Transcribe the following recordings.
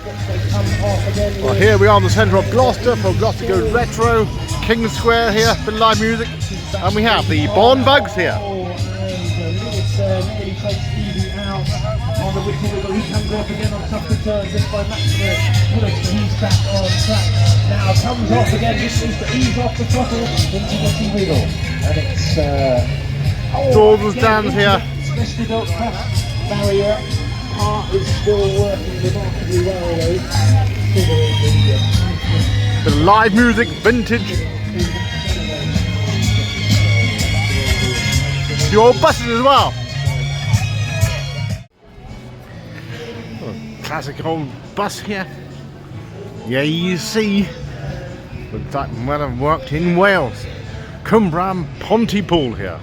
Well, here we are in the centre of Gloucester for Gloucester Goes Retro, King Square here for live music, and we have the Born Bugs here. On the wiggle wiggle, he comes off again on tough returns, this by Maximus. He's back on track. Now comes off again, this seems to ease off the throttle into the T-wiggle. And it's Jordan's down here. Especially built crash barrier. Car is still working remarkably well though. The live music, vintage. The old buses as well. Classic old bus here. Yeah, you see, but that might have worked in Wales. Cumbram Pontypool here.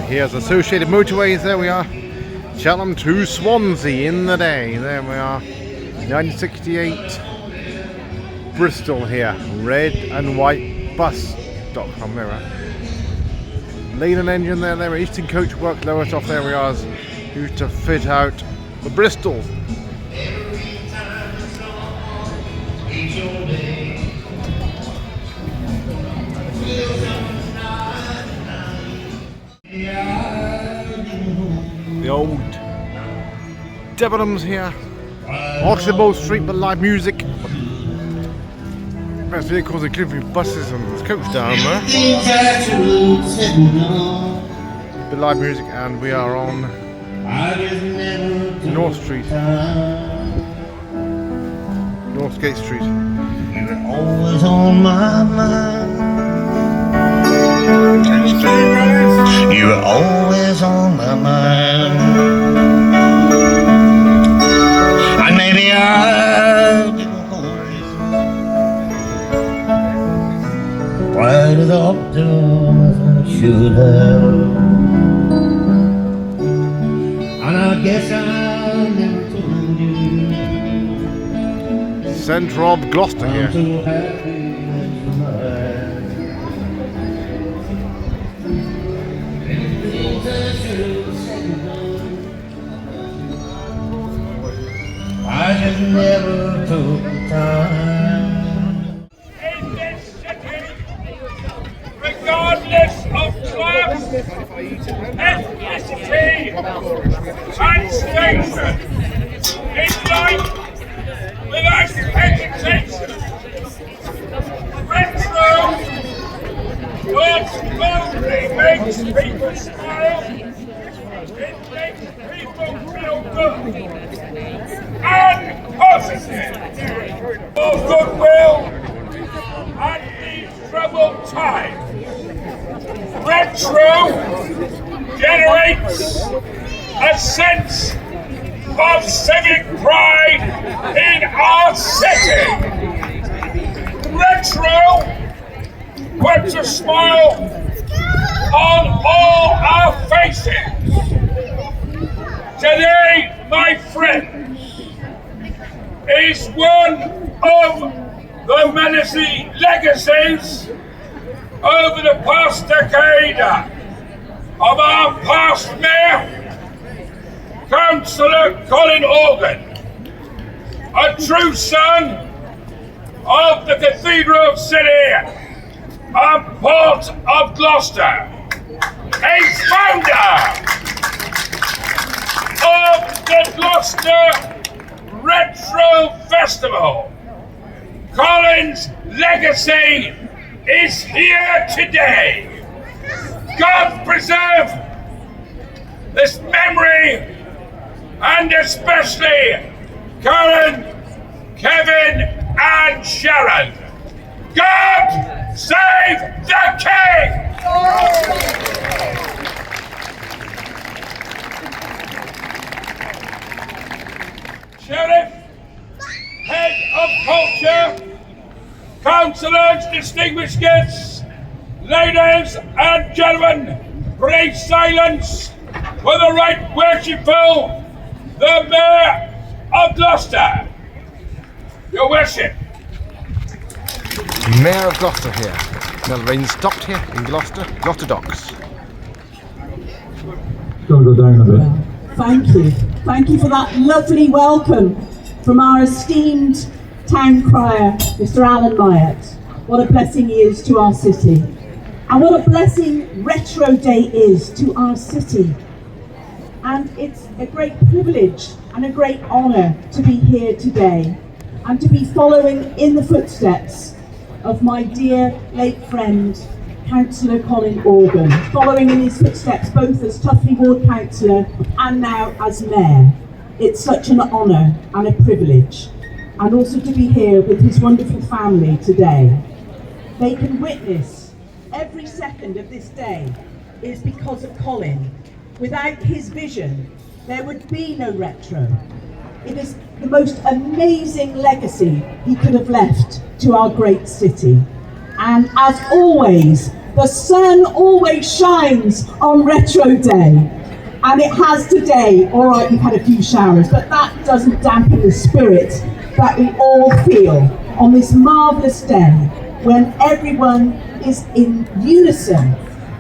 Here's Associated Motorways, there we are. Cheltenham to Swansea in the day, there we are. 1968. Bristol here, red and white bus.com there. Leyland engine there, Eastern Coach work lowest off, there we are, used to fit out the Bristol. The old Debenhams here, Oxbow Street for live music. Best vehicles including buses and coach down there. The live music, and we are on North Street, Northgate Street. You were always on my mind. You were always on my mind. And maybe I didn't why did I do as I should have? And I guess I never told you. Centre of Gloucester here. I'm so happy I just never took the time. Regardless of class, ethnicity, and station, in life, without hesitation, retro, God's glory makes people smile, it makes people feel good, and positive, for goodwill, and these troubled times. Retro generates a sense of civic pride in our city. Retro puts a smile on all our faces. Today, my friends, is one of the menacing legacies over the past decade of our past mayor, Councillor Colin Organ, a true son of the Cathedral City and Port of Gloucester, a founder of the Gloucester Retro Festival. Colin's legacy is here today. God preserve this memory, and especially Karen, Kevin, and Sharon. God save the King! Sheriff, Head of Culture, councillors, distinguished guests, ladies and gentlemen, break silence for the right worshipful, the Mayor of Gloucester. Your Worship. Mayor of Gloucester here. Now the rain stopped here in Gloucester Docks. Gotta go down a bit. Thank you for that lovely welcome from our esteemed town crier, Mr. Alan Myatt. What a blessing he is to our city. And what a blessing Retro Day is to our city. And it's a great privilege and a great honour to be here today and to be following in the footsteps of my dear late friend, Councillor Colin Organ, following in his footsteps both as Tuffley Ward Councillor and now as Mayor. It's such an honour and a privilege, and also to be here with his wonderful family today. They can witness every second of this day is because of Colin. Without his vision, there would be no Retro. It is the most amazing legacy he could have left to our great city. And as always, the sun always shines on Retro Day. And it has today. All right, we've had a few showers, but that doesn't dampen the spirit that we all feel on this marvellous day when everyone is in unison,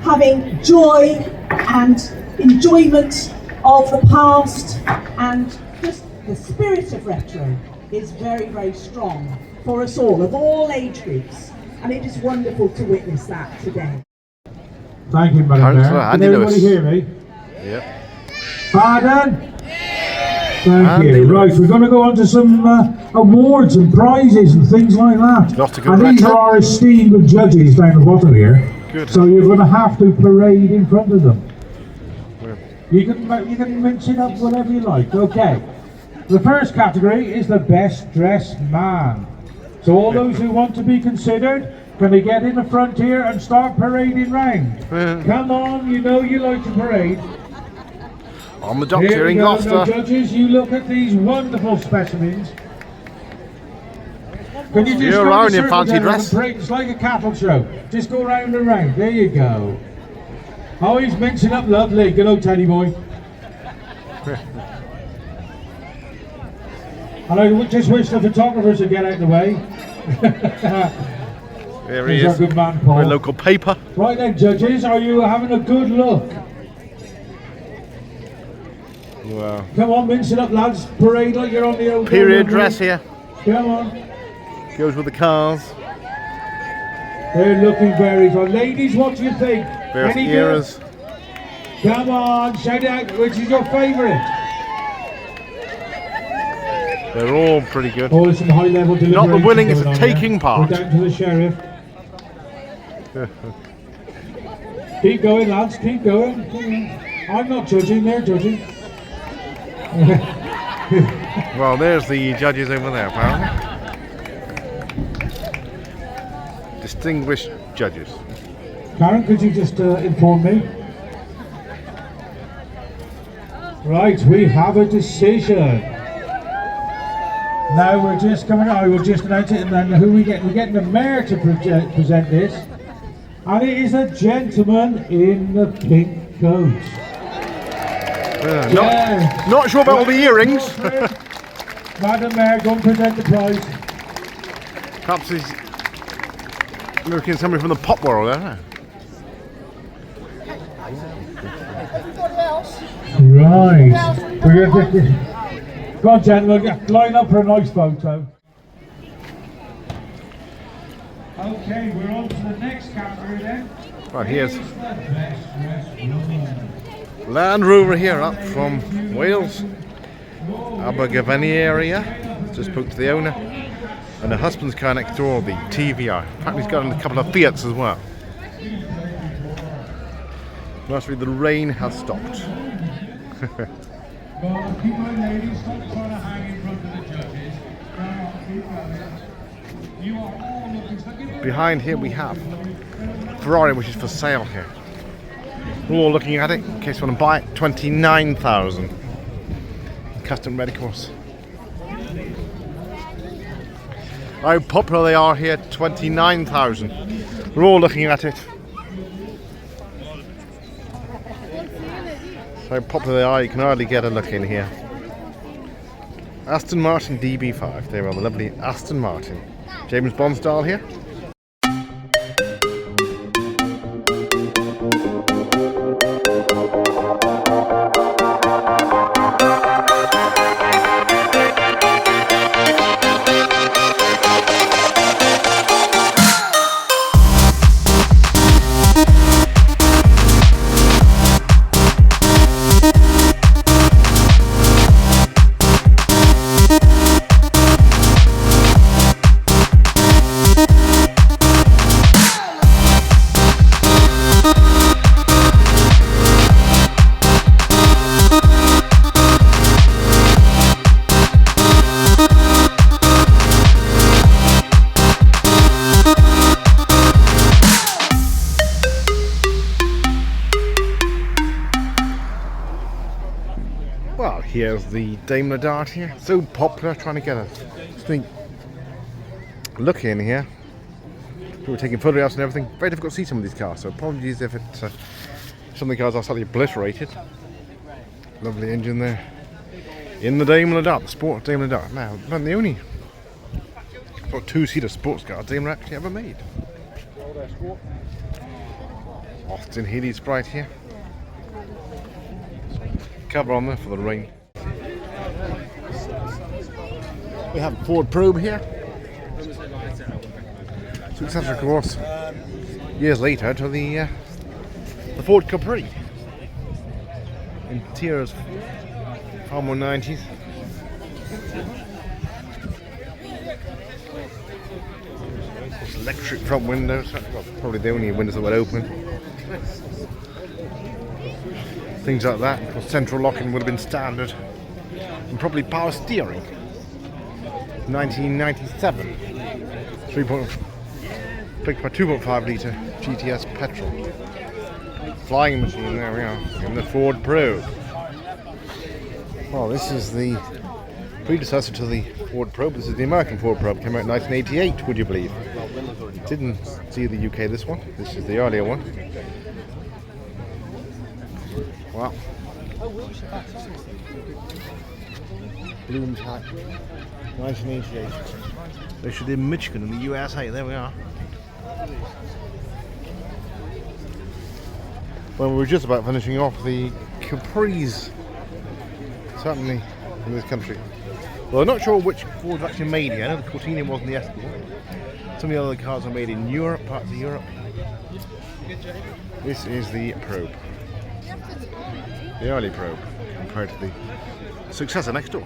having joy and enjoyment of the past, and just the spirit of Retro is very, very strong for us all age groups, and it is wonderful to witness that today. Thank you, Madam Mayor. Can everybody hear me? Yep. Pardon? Thank Andy you. Lewis. Right, we're going to go on to some awards and prizes and things like that. Lots of good and these Retro. are our esteemed judges down the bottom here. Good. So you're going to have to parade in front of them. Yeah. You can mince it up whatever you like. Okay. The first category is the best dressed man. So all those who want to be considered, can they get in the front here and start parading round? Come on, you know you like to parade. On the docks here in Now, Gloucester. judges, you look at these wonderful specimens. Can you just You're go in a around in circle fancy down dress. and parade? It's like a cattle show. Just go round and round. There you go. Oh, he's mincing up lovely. Good old Teddy boy. And I just wish the photographers would get out of the way. There he He's is. our good man, Paul. Our local paper. Right then, judges, are you having a good look? Wow. Come on, mince it up, lads. Parade like you're on the old Period old dress road. here. Come on. Goes with the cars. They're looking very good. Ladies, what do you think? Various Any eras. good? Come on, shout out. Which is your favourite? They're all pretty good. Oh, there's some high level delivery. Not the winning, it's going on taking here. part. We're down to the sheriff. Keep going, lads. Keep going. I'm not judging. They're judging. Well, there's the judges over there, apparently. Distinguished judges. Karen, could you just inform me? Right, we have a decision. Now we're just coming. I will just announce it, and then who we get? We're getting the mayor to present this, and it is a gentleman in the pink coat. Not sure about all the earrings. Madam Mayor, go and present the prize. Perhaps he's looking at somebody from the pop world, I don't know. Right. We're going to go on, gentlemen. Line up for a nice photo. Okay, we're on to the next category then. Right, here's Who's the best dressed woman? Land Rover here up from Wales, Abergavenny area. Just spoke to the owner. And the husband's car next door, the TVR. In fact, he's got a couple of Fiats as well. Mostly the rain has stopped. Well, keep on, ladies. Stop trying to hang in front of the judges. Come on, keep going. You are all looking. Behind here we have Ferrari, which is for sale here. We're all looking at it in case you want to buy it. 29,000. Custom ready course. How popular they are here, 29,000. We're all looking at it. How popular they are, you can hardly get a look in here. Aston Martin DB5, there are the lovely Aston Martin. James Bond style here. Here's the Daimler Dart here. So popular, trying to get a sneak look in here. People are taking photographs and everything. Very difficult to see some of these cars, so apologies if it, some of the cars are slightly obliterated. Lovely engine there. In the Daimler Dart, the sport Daimler Dart. Now, not the only sort of two-seater sports car Daimler actually ever made. Austin Healey Sprite here. Cover on there for the rain. We have a Ford Probe here. Successor, of course, years later to the Ford Capri. Interiors far more 90s. Electric front windows. Well, probably the only windows that would open. Things like that. Of course, central locking would have been standard. And probably power steering. 1997. 2.5 litre GTS petrol. Flying machine, there we are. In the Ford Probe. Well, this is the predecessor to the Ford Probe. This is the American Ford Probe. Came out in 1988, would you believe? Didn't see the UK, this one. This is the earlier one. Wow. Bloom's hat. 1988. They should in Michigan in the USA. There we are. Well, we were just about finishing off the Capris. Certainly in this country. Well, I'm not sure which Ford actually made here. I know the Cortina wasn't the Escort. Some of the other cars are made in Europe, parts of Europe. This is the Probe. The early Probe compared to the successor next door.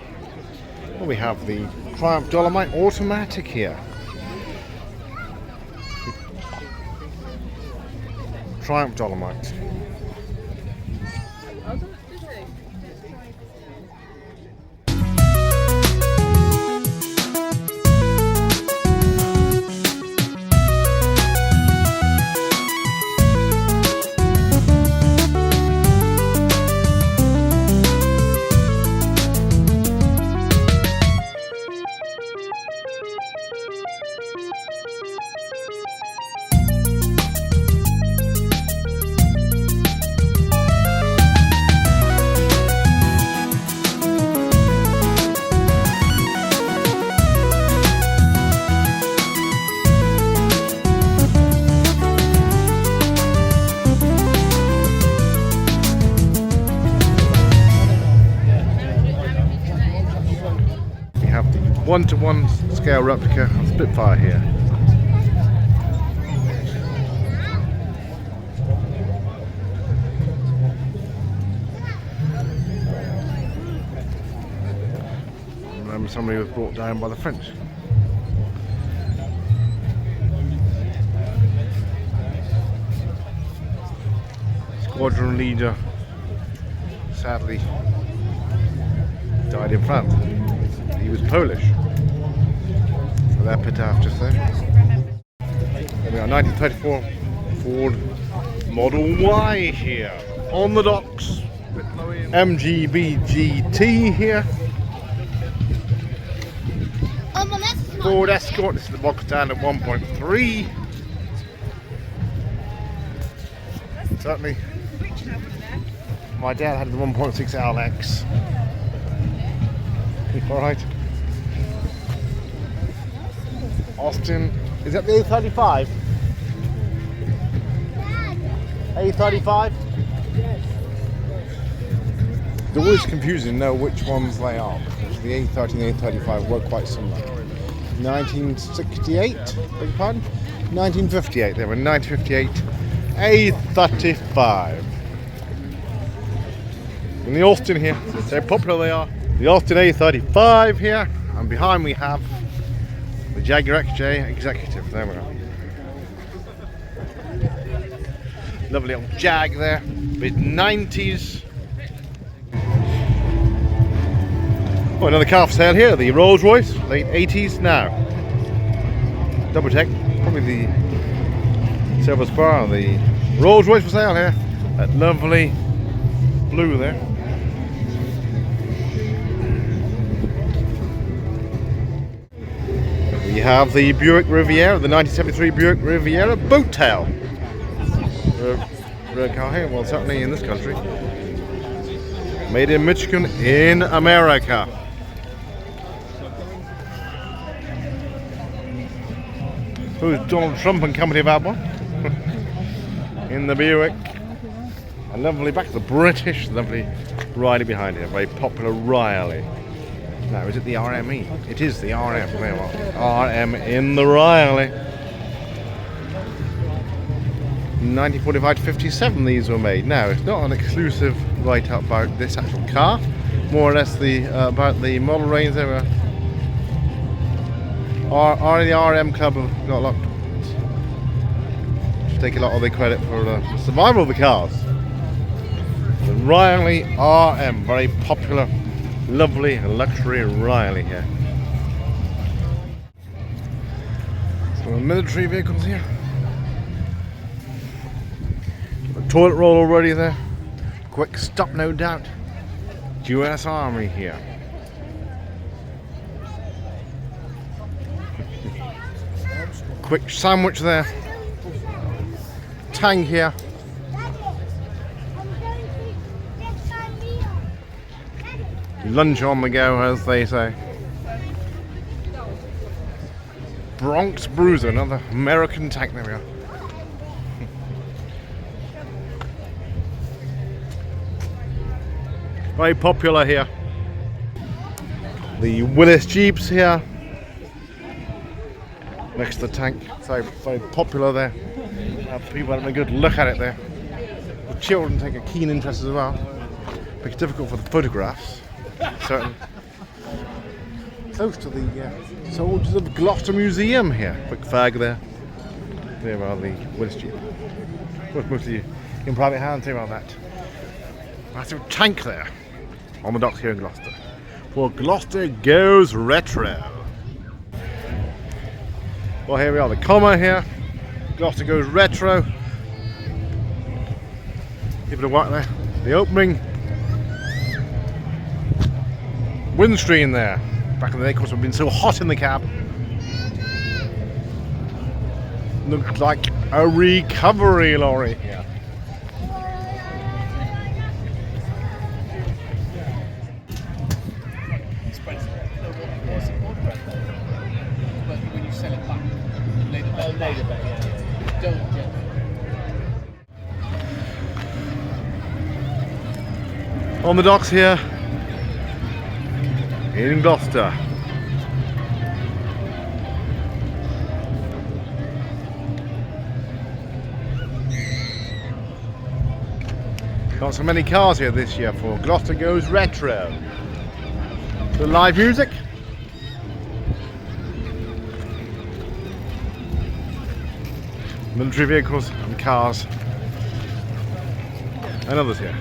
Well, we have the Triumph Dolomite Automatic here. Triumph Dolomite. One-to-one scale replica of Spitfire here. I remember somebody was brought down by the French. Squadron leader sadly died in France. He was Polish. So that epitaph just there. We are 1934 Ford Model Y here on the docks. MGB GT here. Ford Escort. This is the box standard 1.3. Certainly, my dad had the 1.6 LX. All right. Austin, is that the A35? A35? Yes. It's always confusing to know which ones they are, because the A30 and the A35 were quite similar. 1968, beg your pardon? 1958, they were 1958 A35. And the Austin here, so popular they are. The Austin A35 here, and behind we have the Jaguar XJ Executive. There we are. Lovely old Jag there, mid-90s. Oh, another car for sale here, the Rolls Royce, late 80s now. Double check, probably the Silver Spar, the Rolls Royce for sale here. That lovely blue there. have the Buick Riviera, the 1973 Buick Riviera boat tail. Rare car here, well certainly in this country. Made in Michigan in America. Who's Donald Trump and company have had one? In the Buick. A lovely back to the British, lovely Riley behind here, very popular Riley. Now, is it the RME? It is the RM. There we are. RM in the Riley. 1945 to 57 these were made. Now, it's not an exclusive write-up about this actual car. More or less the about the model range there were. The RM Club have got a lot. Should take a lot of the credit for the survival of the cars. The Riley RM, very popular, lovely luxury Riley here. Some military vehicles here. A toilet roll already there. Quick stop, no doubt. US Army here. Quick sandwich there. Tank here. Lunch on the go, as they say. Bronx Bruiser, another American tank. There we are. Very popular here. The Willis Jeeps here. Next to the tank. So very popular there. People having a good look at it there. The children take a keen interest as well. It's difficult for the photographs. Certainly. Close to the soldiers of Gloucester Museum here. Quick fag there. There are the Willis Jeep. Of course, most of you in private hands here on that. Massive tank there on the docks here in Gloucester. For Gloucester goes retro. Well, here we are, the comma here. Gloucester goes retro. Give it a whack there. The opening. Windscreen there. Back in the day, of course, we've been so hot in the cab. Looks like a recovery lorry. Yeah. When you sell it back, later back, yeah. Don't get it. On the docks here in Gloucester. Not so many cars here this year for Gloucester Goes Retro. The live music. Military vehicles and cars and others here.